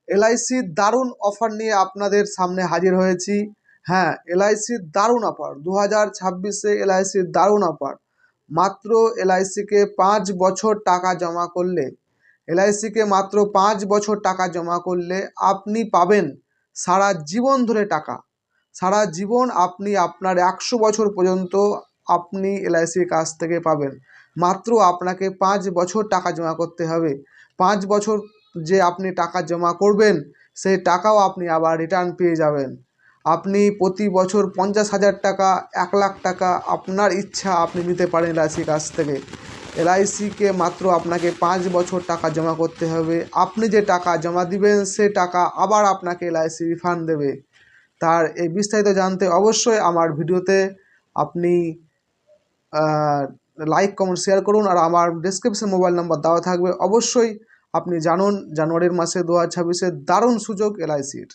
এলআইসির দারুণ অফার নিয়ে আপনাদের সামনে হাজির হয়েছি। হ্যাঁ, এলআইসির দারুণ অফার 2026-এ এলআইসির দারুণ অফার। মাত্র এলআইসিকে 5 বছর টাকা জমা করলে, এলআইসিকে মাত্র 5 বছর টাকা জমা করলে আপনি পাবেন সারা জীবন ধরে টাকা। সারা জীবন আপনি আপনার 100 বছর পর্যন্ত আপনি এলআইসির কাছ থেকে পাবেন। মাত্র আপনাকে 5 বছর টাকা জমা করতে হবে। 5 বছর যে আপনি টাকা জমা করবেন সেই টাকাও আপনি আবার রিটার্ন পেয়ে যাবেন। আপনি প্রতি বছর 50,000 টাকা, 1 লাখ টাকা আপনার ইচ্ছা আপনি নিতে পারেন এলআইসির কাছ থেকে। এলআইসিকে মাত্র আপনাকে 5 বছর টাকা জমা করতে হবে। আপনি যে টাকা জমা দিবেন সে টাকা আবার আপনাকে এলআইসি রিফান্ড দেবে। তার এই বিস্তারিত জানতে অবশ্যই আমার ভিডিওতে আপনি লাইক, কমেন্ট, শেয়ার করুন। আর আমার ডেসক্রিপশন মোবাইল নাম্বার দেওয়া থাকবে, অবশ্যই আপনি জানুন জানুয়ারির মাসে 2026-এর দারুণ সুযোগ এলআইসির।